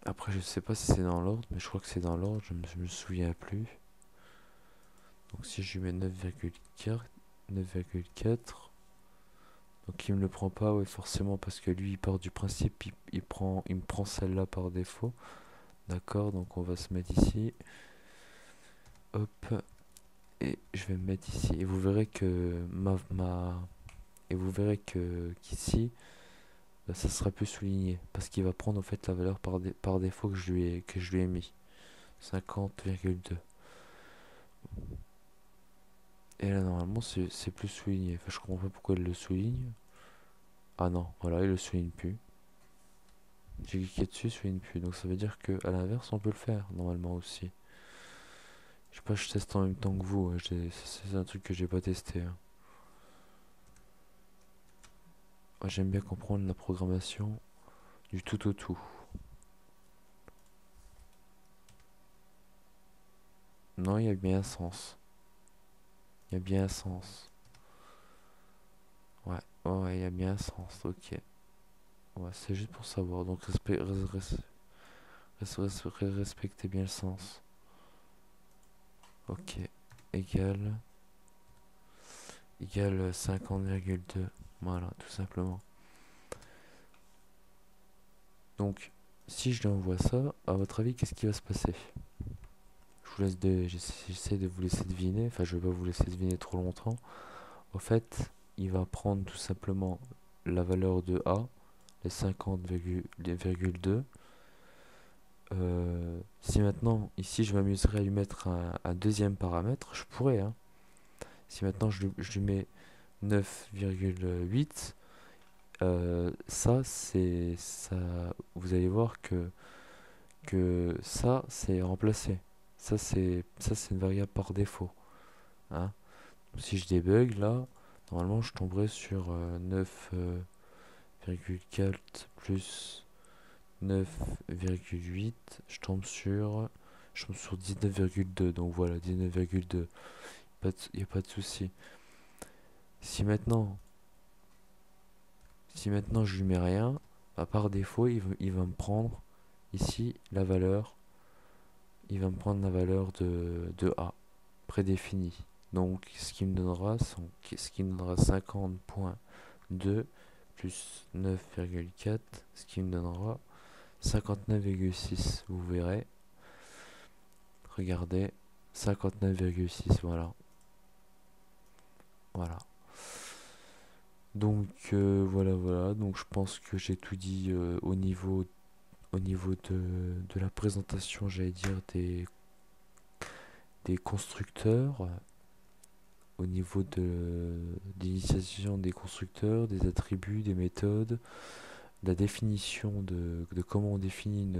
après je sais pas si c'est dans l'ordre, mais je crois que c'est dans l'ordre, je me souviens plus. Donc si je lui mets 9,4, 9,4, donc il me le prend pas, ouais forcément parce que lui il part du principe, il me prend celle-là par défaut. D'accord, donc on va se mettre ici. Hop, et je vais me mettre ici. Et vous verrez que et vous verrez que qu'ici ça sera plus souligné parce qu'il va prendre en fait la valeur par défaut que je lui ai mis 50,2. Et là normalement c'est plus souligné. Enfin je comprends pas pourquoi il le souligne. Ah non, voilà, il le souligne plus. J'ai cliqué dessus, il souligne plus. Donc ça veut dire que à l'inverse on peut le faire normalement aussi. Je sais pas, je teste en même temps que vous, hein. C'est un truc que j'ai pas testé, hein. Moi j'aime bien comprendre la programmation du tout au tout. Non, il y a bien un sens. Il y a bien un sens. Ouais, ouais, il y a bien un sens, ok. Ouais, c'est juste pour savoir. Donc respectez bien le sens. Ok. Égal. Égal 50,2. Voilà, tout simplement. Donc, si je lui envoie ça, à votre avis, qu'est-ce qui va se passer? Je vous laisse j'essaie de vous laisser deviner. Enfin, je vais pas vous laisser deviner trop longtemps. Au fait, il va prendre tout simplement la valeur de A, les 50,2. Si maintenant, ici, je m'amuserais à lui mettre un deuxième paramètre, je pourrais, hein. Si maintenant je lui mets 9,8, ça, vous allez voir que ça, c'est remplacé. Ça, c'est une variable par défaut, hein. Si je débug là, normalement je tomberai sur 9,4 plus 9,8. Je tombe sur 19,2. Donc voilà, 19,2. Il n'y a pas de souci. Si maintenant, si maintenant je lui mets rien, bah, par défaut, il va me prendre ici la valeur. Il va me prendre la valeur de A prédéfinie. Donc ce qui me donnera 50,2 plus 9,4, ce qui me donnera 59,6. Vous verrez, regardez, 59,6, voilà. Voilà. Donc voilà. Donc je pense que j'ai tout dit au niveau de la présentation, j'allais dire, des constructeurs, au niveau de l'initialisation des constructeurs, des attributs, des méthodes, la définition de comment on définit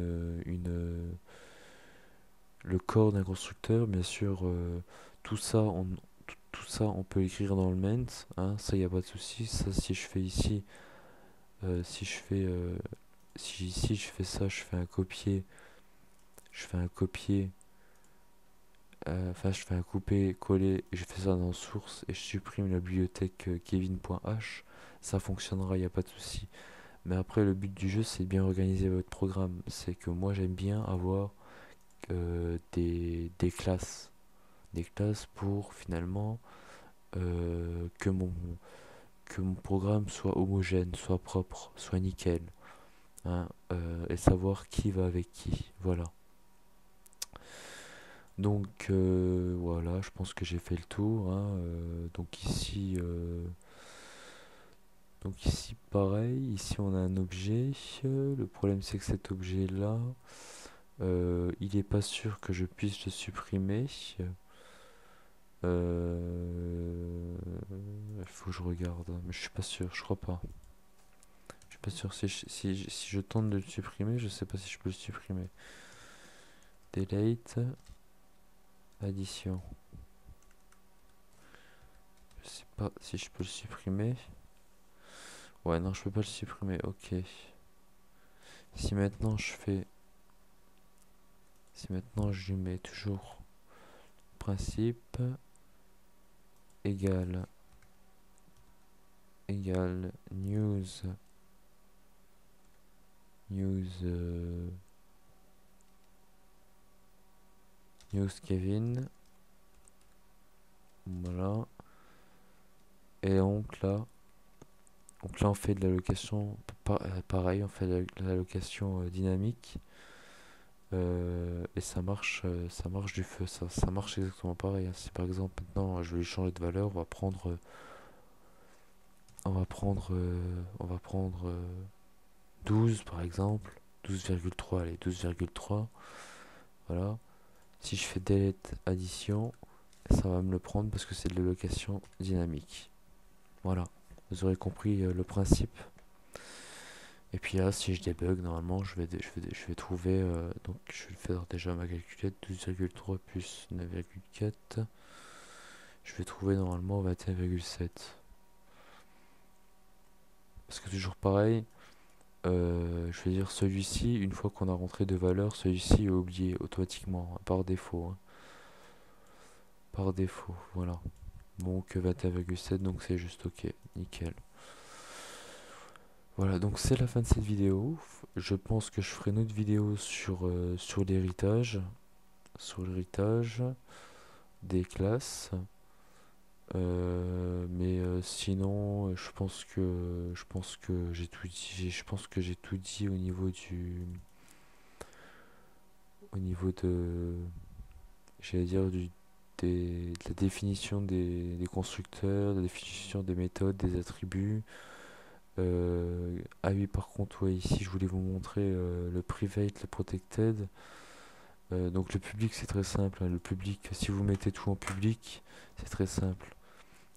le corps d'un constructeur. Bien sûr, tout ça, tout ça, on peut écrire dans le ment, hein, ça, il n'y a pas de souci. Ça, si je fais ici, si je fais, si ici je fais ça, je fais un copier, enfin, je fais un coupé-coller, et je fais ça dans source, et je supprime la bibliothèque kevin.h, ça fonctionnera, il n'y a pas de souci. Mais après, le but du jeu, c'est de bien organiser votre programme. C'est que moi, j'aime bien avoir des classes. Des classes pour finalement que mon programme soit homogène, soit propre, soit nickel, hein, et savoir qui va avec qui. Voilà. Donc voilà, je pense que j'ai fait le tour, hein, donc ici pareil, ici on a un objet. Le problème c'est que cet objet là, il n'est pas sûr que je puisse le supprimer. Il faut que je regarde, mais je suis pas sûr, je crois pas. Je suis pas sûr. Si je tente de le supprimer, je sais pas si je peux le supprimer. Delete, addition. Je sais pas si je peux le supprimer. Ouais, non, je peux pas le supprimer. Ok. Si maintenant je fais, si maintenant je lui mets toujours principe égale news news Kevin, voilà. Et donc là on fait de l'allocation pareil, on fait de l'allocation dynamique. Et ça marche du feu, ça marche exactement pareil, hein. Si par exemple maintenant je vais lui changer de valeur, on va prendre 12 par exemple, 12,3, allez, 12,3, voilà. Si je fais delete addition, ça va me le prendre parce que c'est de l'allocation dynamique. Voilà, vous aurez compris le principe. Et puis là, si je débug, normalement, je vais trouver. Donc, je vais faire déjà ma calculette. 12,3 plus 9,4. Je vais trouver normalement 21,7. Parce que toujours pareil, je vais dire celui-ci, une fois qu'on a rentré deux valeurs, celui-ci est oublié automatiquement, hein, par défaut, hein. Par défaut, voilà. Donc 21,7, donc c'est juste ok, nickel. Voilà, donc c'est la fin de cette vidéo. Je pense que je ferai une autre vidéo sur l'héritage. Sur l'héritage des classes. Mais sinon, je pense que j'ai tout dit. Je pense que j'ai tout dit au niveau de, j'allais dire de la définition des constructeurs, de la définition des méthodes, des attributs. Ah oui, par contre, ouais, ici je voulais vous montrer le private, le protected. Donc le public c'est très simple, hein. Le public, si vous mettez tout en public, c'est très simple.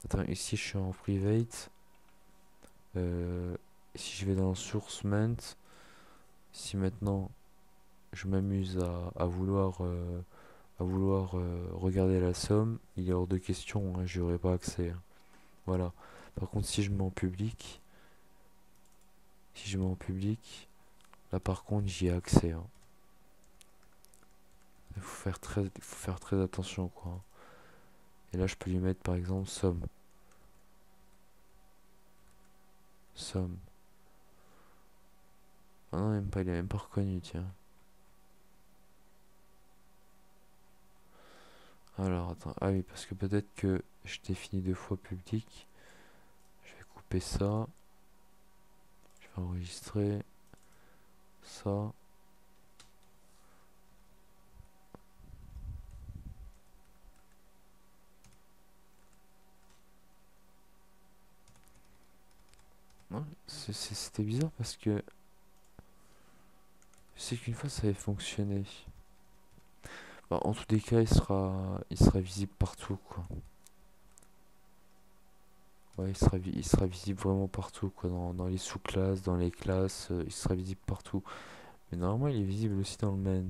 Attends, ici je suis en private. Euh, je vais dans sourcement, si maintenant je m'amuse à vouloir regarder la somme, il est hors de question, hein, j'y aurai pas accès, hein. Voilà. Par contre, si je mets en public, là par contre j'y ai accès, hein. Il faut faire très attention, quoi, hein. Et là, je peux lui mettre par exemple somme. Somme. Ah non, même pas, il est même pas reconnu, tiens. Alors, attends. Ah oui, parce que peut-être que je définis 2 fois public. Je vais couper ça. Je vais enregistrer ça. Ouais, c'était bizarre parce que je sais qu'une fois ça avait fonctionné. Bah, en tous les cas, il sera visible partout, quoi. Ouais, il sera visible vraiment partout, quoi. Dans les sous-classes, dans les classes, il sera visible partout. Mais normalement, il est visible aussi dans le main.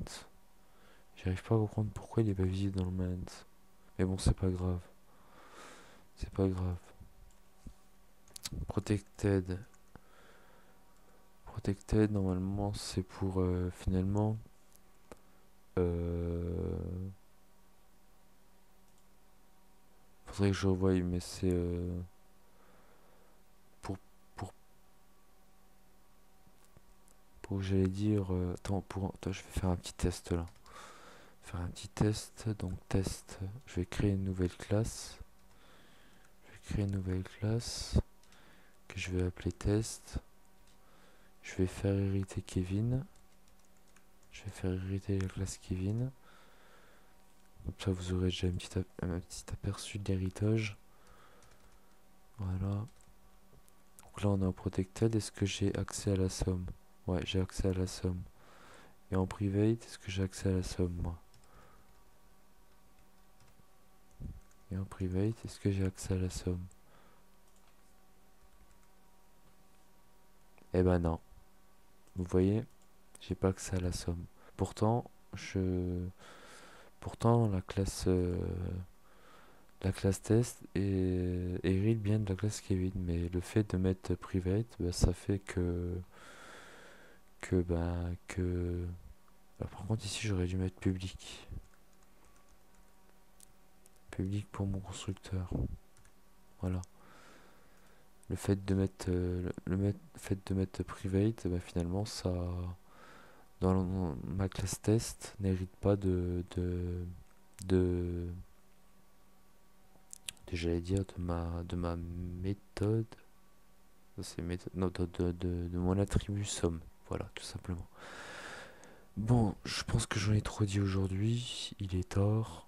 J'arrive pas à comprendre pourquoi il est pas visible dans le main. Mais bon, c'est pas grave. C'est pas grave. Protected. Protected, normalement, c'est pour finalement. Euh, Faudrait que je revoie, mais c'est pour, pour, pour, j'allais dire. Attends, je vais faire un petit test là. Faire un petit test. Donc, test. Je vais créer une nouvelle classe. Que je vais appeler test. Je vais faire hériter Kevin. Je vais faire hériter la classe Kevin. Comme ça, vous aurez déjà un petit aperçu de l'héritage. Voilà. Donc là, on est en protected. Est-ce que j'ai accès à la somme? Ouais, j'ai accès à la somme. Et en private, est-ce que j'ai accès à la somme, moi? Et en private, est-ce que j'ai accès à la somme? Eh ben non. Vous voyez, j'ai pas accès à la somme. Pourtant, je... Pourtant, la classe test hérite bien de la classe Kevin, mais le fait de mettre private, bah, ça fait que bah, par contre ici j'aurais dû mettre public. Public pour mon constructeur. Voilà. Le fait de mettre private, bah, finalement ça dans ma classe test n'hérite pas de, j'allais dire de ma méthode. C'est méthode, non, de mon attribut somme. Voilà, tout simplement. Bon, je pense que j'en ai trop dit aujourd'hui. Il est tard.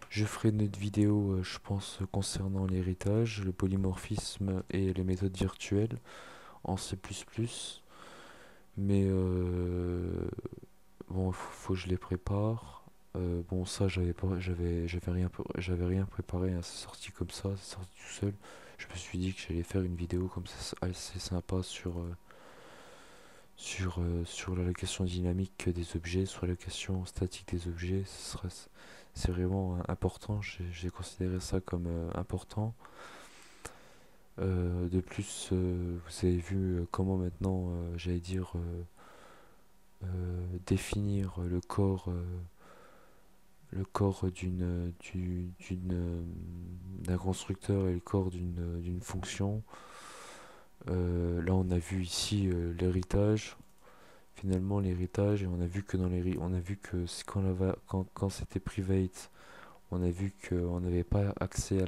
Je ferai une autre vidéo, je pense, concernant l'héritage, le polymorphisme et les méthodes virtuelles en C++. Mais bon, faut que je les prépare. Bon, ça, j'avais rien préparé, hein, c'est sorti comme ça, c'est sorti tout seul. Je me suis dit que j'allais faire une vidéo comme ça, assez sympa sur l'allocation dynamique des objets, sur l'allocation statique des objets. C'est vraiment important, j'ai considéré ça comme important. De plus, vous avez vu comment maintenant, j'allais dire, définir le corps d'un constructeur et le corps d'une fonction. Là, on a vu ici l'héritage. Finalement, l'héritage, et on a vu que quand c'était private, on a vu qu'on n'avait pas accès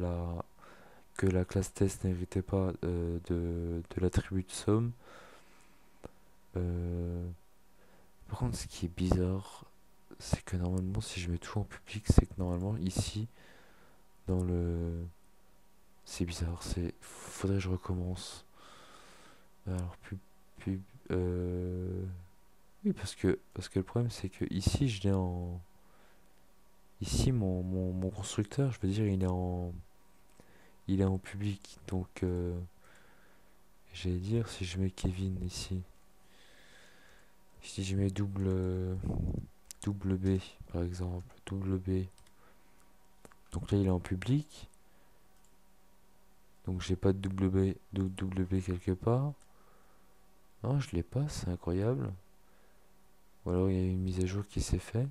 que la classe test n'héritait pas de l'attribut de somme. Euh, Par contre, ce qui est bizarre, c'est que normalement, si je mets tout en public, c'est que normalement, ici, dans le... C'est bizarre, faudrait que je recommence. Alors, pub, euh, oui, parce que le problème, c'est que ici, je l'ai en... Ici, mon constructeur, je veux dire, il est en public. Donc, J'allais dire, si je mets Kevin ici, si je mets double B, par exemple, double B, donc là il est en public, donc j'ai pas de double B quelque part. Non, je l'ai pas, c'est incroyable. Ou alors il y a une mise à jour qui s'est faite.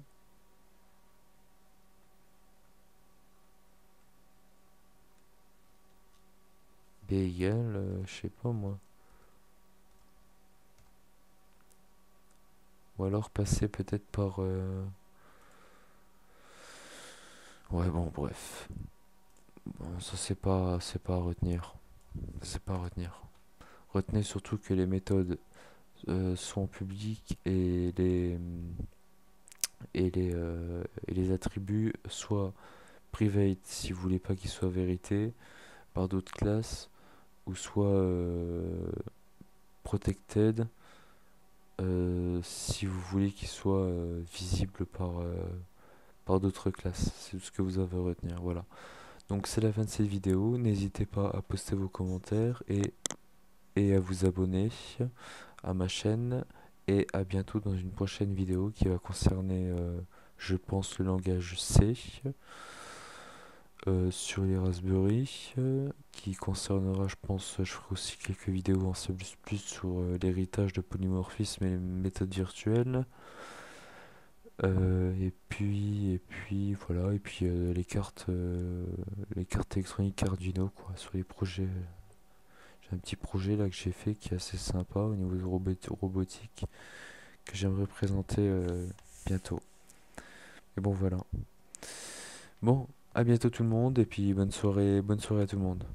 B égale, je sais pas moi. Ou alors passer peut-être par... Ouais, bon, bref. Bon, ça c'est pas à retenir. C'est pas à retenir. Retenez surtout que les méthodes sont publiques et les attributs soit private si vous voulez pas qu'ils soient vérité par d'autres classes, ou soit protected si vous voulez qu'ils soient visibles par d'autres classes. C'est tout ce que vous avez à retenir. Voilà. Donc c'est la fin de cette vidéo. N'hésitez pas à poster vos commentaires et à vous abonner à ma chaîne. Et à bientôt dans une prochaine vidéo qui va concerner, je pense, le langage C sur les Raspberry, qui concernera, je pense, je ferai aussi quelques vidéos en C++ sur l'héritage de polymorphisme et les méthodes virtuelles. Et puis voilà, et puis les cartes électroniques Arduino quoi, sur les projets. J'ai un petit projet là que j'ai fait qui est assez sympa au niveau de robotique que j'aimerais présenter bientôt. Et bon voilà. Bon, à bientôt tout le monde et puis bonne soirée à tout le monde.